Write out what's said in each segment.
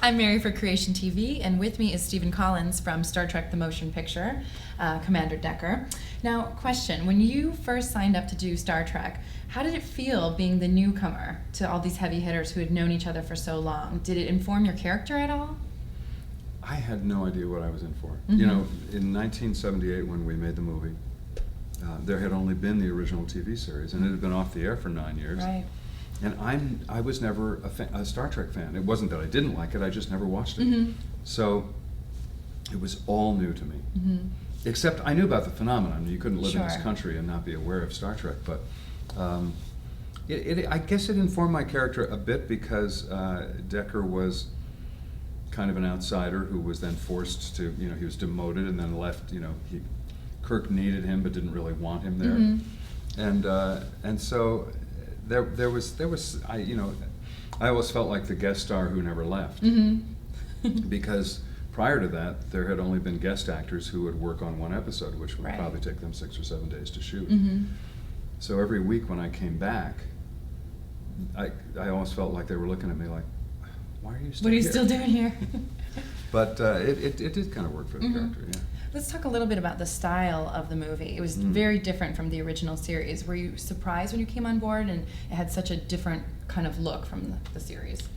I'm Mary for Creation TV, and with me is Stephen Collins from Star Trek The Motion Picture, Commander Decker. Now, question, when you first signed up to do Star Trek, how did it feel being the newcomer to all these heavy hitters who had known each other for so long? Did it inform your character at all? I had no idea what I was in for. Mm-hmm. You know, in 1978 when we made the movie, there had only been the original TV series, and it had been off the air for 9 years. Right. And I was never a Star Trek fan. It wasn't that I didn't like it, I just never watched it. Mm-hmm. So it was all new to me. Mm-hmm. Except I knew about the phenomenon. You couldn't live in this Sure. country and not be aware of Star Trek. But I guess it informed my character a bit because Decker was kind of an outsider who was then forced to, you know, he was demoted and then left, you know, Kirk needed him but didn't really want him there. Mm-hmm. And so there was I always felt like the guest star who never left. Mm-hmm. Because prior to that there had only been guest actors who would work on one episode, which would Right. probably take them 6 or 7 days to shoot. Mm-hmm. So every week when I came back, I always felt like they were looking at me like, why are you still What are you here? still doing here? But it did kind of work for the Mm-hmm. character, yeah. Let's talk a little bit about the style of the movie. It was very different from the original series. Were you surprised when you came on board and it had such a different kind of look from the series?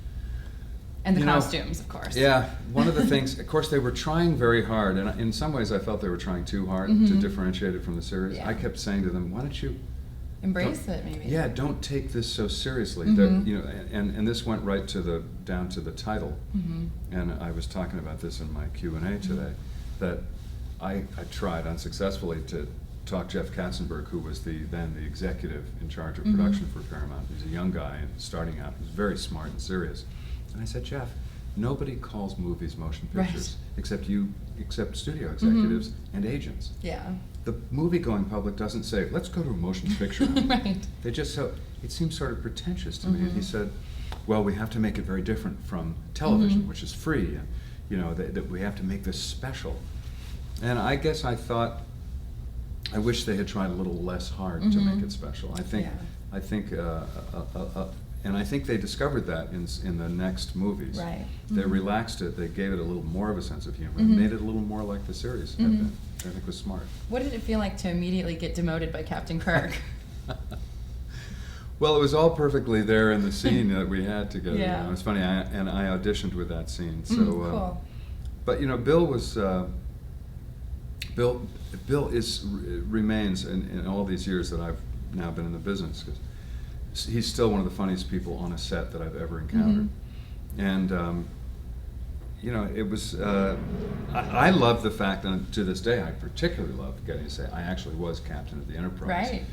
And the costumes, of course. Yeah, one of the things, of course, they were trying very hard, and in some ways I felt they were trying too hard to differentiate it from the series. Yeah. I kept saying to them, why don't you Embrace it, maybe. Yeah, don't take this so seriously. Mhm. You know, and this went right to down to the title. Mhm. And I was talking about this in my Q&A today, that I tried unsuccessfully to talk Jeff Katzenberg, who was then the executive in charge of production for Paramount. He's a young guy and starting out. He's very smart and serious. And I said, Jeff, nobody calls movies motion pictures except studio executives and agents. Yeah. The movie-going public doesn't say, let's go to a motion picture. Right. They just it seems sort of pretentious to me. And he said, well, we have to make it very different from television, which is free. And, you know, that we have to make this special. And I guess I thought, I wish they had tried a little less hard to make it special. I think, and I think they discovered that in the next movies. Right. They relaxed it. They gave it a little more of a sense of humor and made it a little more like the series had been. I think was smart. What did it feel like to immediately get demoted by Captain Kirk? Well, it was all perfectly there in the scene that we had together. Yeah. You know, it's funny, I auditioned with that scene. So, Cool. But you know, Bill was Bill remains in all these years that I've now been in the business, 'cause he's still one of the funniest people on a set that I've ever encountered. And you know, it was, I love the fact, and to this day I particularly love getting to say I actually was captain of the Enterprise. Right.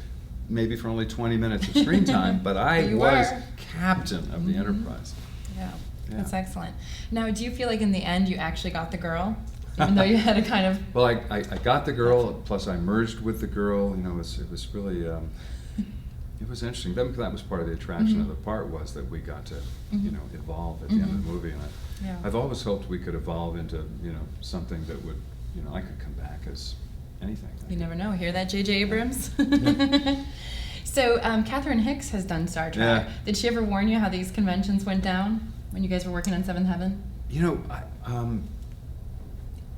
Maybe for only 20 minutes of screen time, but I But you was were. captain of the Enterprise. Yeah. Yeah. That's excellent. Now, do you feel like in the end you actually got the girl? Even though you had a kind of... Well, I got the girl, plus I merged with the girl. You know, it was really, it was interesting. That was part of the attraction of the part, was that we got to, you know, evolve at the end of the movie. And I've always hoped we could evolve into, you know, something that would, you know, I could come back as anything. You never know. Hear that, J.J. Abrams? So, Catherine Hicks has done Star Trek. Yeah. Did she ever warn you how these conventions went down when you guys were working on Seventh Heaven? You know,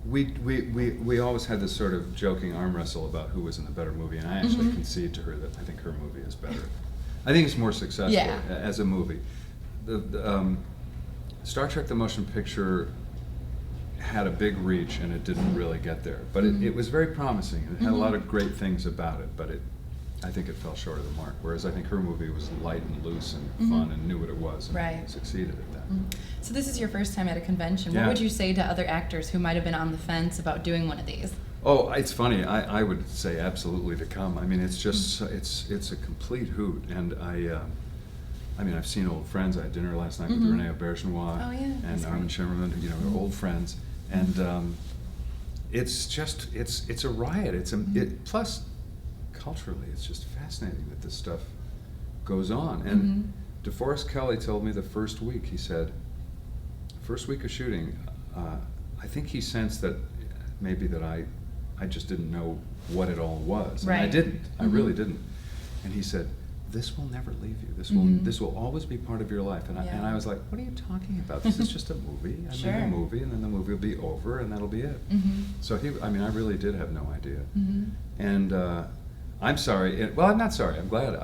we always had this sort of joking arm wrestle about who was in the better movie, and I actually concede to her that I think her movie is better. I think it's more successful as a movie. The Star Trek: The Motion Picture had a big reach, and it didn't really get there. But it was very promising. It had a lot of great things about it, but I think it fell short of the mark. Whereas I think her movie was light and loose and fun and knew what it was and succeeded at that. So this is your first time at a convention. Yeah. What would you say to other actors who might have been on the fence about doing one of these? Oh, it's funny. I would say absolutely to come. I mean, it's just it's a complete hoot, and I mean, I've seen old friends. I had dinner last night with Renee Aubergenois and Armin Shimmerman. You know, we're old friends, and it's just it's a riot. Plus, culturally, it's just fascinating that this stuff goes on. And DeForest Kelley told me the first week, he said, first week of shooting, I think he sensed that maybe that I just didn't know what it all was. And I didn't. I really didn't. And he said, this will never leave you. Mm-hmm. This will always be part of your life. And I was like, what are you talking about? This is just a movie. I made a movie, and then the movie will be over, and that'll be it. Mm-hmm. So I really did have no idea. Mm-hmm. And I'm sorry. Well, I'm not sorry. I'm glad.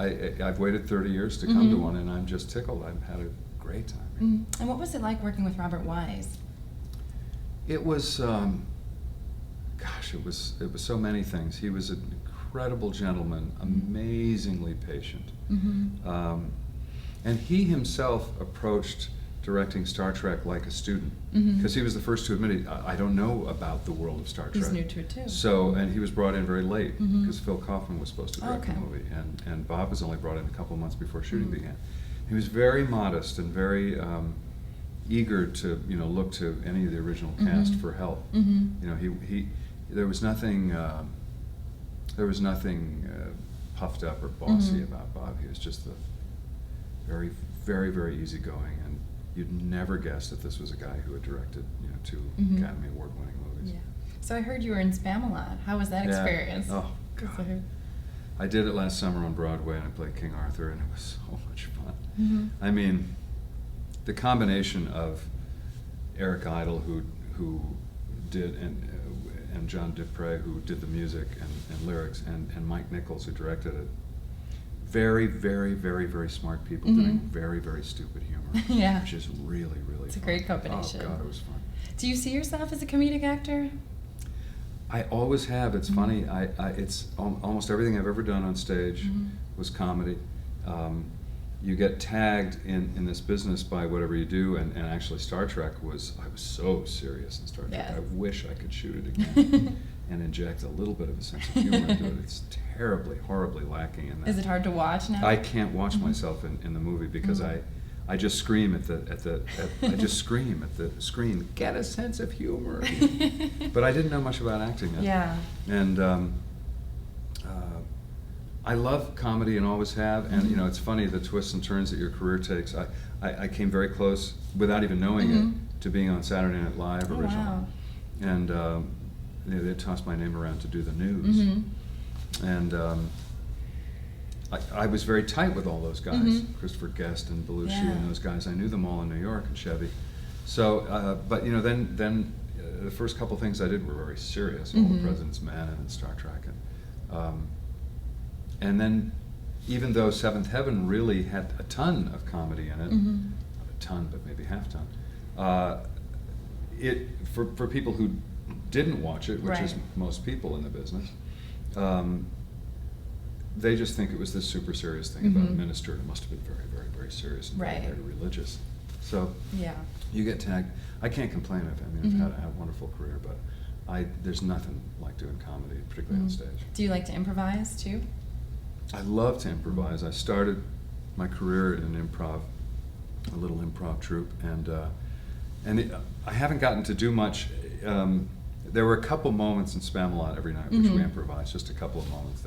I've waited 30 years to come to one, and I'm just tickled. I've had a great time. And what was it like working with Robert Wise? It was, it was so many things. He was an incredible gentleman, amazingly patient. And he himself approached directing Star Trek like a student, because he was the first to admit, I don't know about the world of Star Trek. He's new to it too. So, and he was brought in very late, because Phil Kaufman was supposed to direct the movie, and Bob was only brought in a couple months before shooting began. He was very modest and very eager to look to any of the original cast for help. There was nothing puffed up or bossy about Bob. He was just very, very, very easygoing, and you'd never guess that this was a guy who had directed 2 Academy Award-winning movies. Yeah. So I heard you were in Spamalot. How was that experience? Oh God. I did it last summer on Broadway, and I played King Arthur, and it was so much fun. I mean, the combination of Eric Idle, who did, and John Dupre, who did the music and lyrics, and Mike Nichols, who directed it. Very, very, very, very smart people doing very, very stupid humor. Yeah. Which is really, really It's fun. a great combination. Oh God, it was fun. Do you see yourself as a comedic actor? I always have. It's funny. It's almost everything I've ever done on stage was comedy. You get tagged in this business by whatever you do, and actually Star Trek I was so serious in Star Trek. Yeah. I wish I could shoot it again and inject a little bit of a sense of humor into it. It's terribly, horribly lacking in that. Is it hard to watch now? I can't watch myself in the movie because I just scream I just scream at the screen, get a sense of humor. But I didn't know much about acting yet. Yeah. And I love comedy and always have, and it's funny the twists and turns that your career takes. I came very close, without even knowing it, to being on Saturday Night Live originally. Wow. And they tossed my name around to do the news. And I was very tight with all those guys, Christopher Guest and Belushi and those guys. I knew them all in New York and Chevy. So, but then the first couple things I did were very serious. All the President's Men and Star Trek, and then even though Seventh Heaven really had a ton of comedy in it, not a ton, but maybe half ton. For people who didn't watch it, which is most people in the business. They just think it was this super serious thing about a minister, and it must have been very, very, very serious and very, very religious. So you get tagged. I can't complain of it. I mean, I've had a wonderful career, but there's nothing like doing comedy, particularly on stage. Do you like to improvise too? I love to improvise. I started my career in Improv, a little improv troupe, and I haven't gotten to do much. There were a couple moments in Spamalot every night which we improvised, just a couple of moments.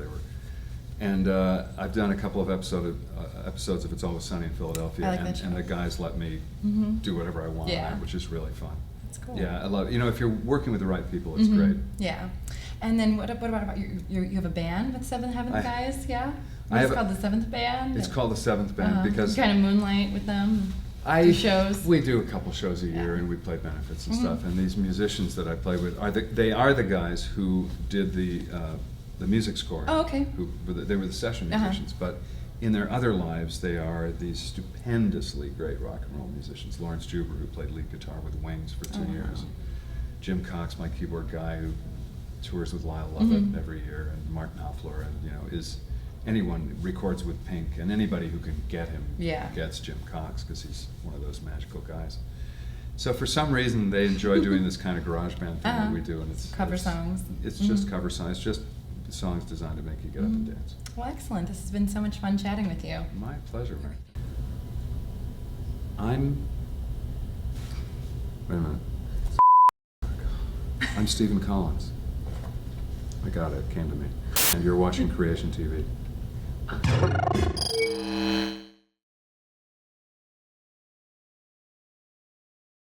And I've done a couple of episodes of It's Always Sunny in Philadelphia, and the guys let me do whatever I want on that, which is really fun. That's cool. Yeah, I love it. If you're working with the right people, it's great. Yeah. And then what about you have a band with Seventh Heaven guys? Yeah. It's called the Seventh Band. It's called the Seventh Band because you kind of moonlight with them. Do shows. We do a couple shows a year, and we play benefits and stuff. And these musicians that I play with are the guys who did the music score. Oh, okay. They were the session musicians, but in their other lives, they are these stupendously great rock and roll musicians. Lawrence Juber, who played lead guitar with Wings for 2 years, and Jim Cox, my keyboard guy, who tours with Lyle Lovett every year, and Mark Knopfler, and anyone records with Pink, and anybody who can get him gets Jim Cox, because he's one of those magical guys. So for some reason, they enjoy doing this kind of garage band thing that we do, and it's cover songs. It's just cover songs, just songs designed to make you get up and dance. Well, excellent. This has been so much fun chatting with you. My pleasure, Mary. Wait a minute. I'm Stephen Collins. I got it. It came to me. And you're watching Creation TV.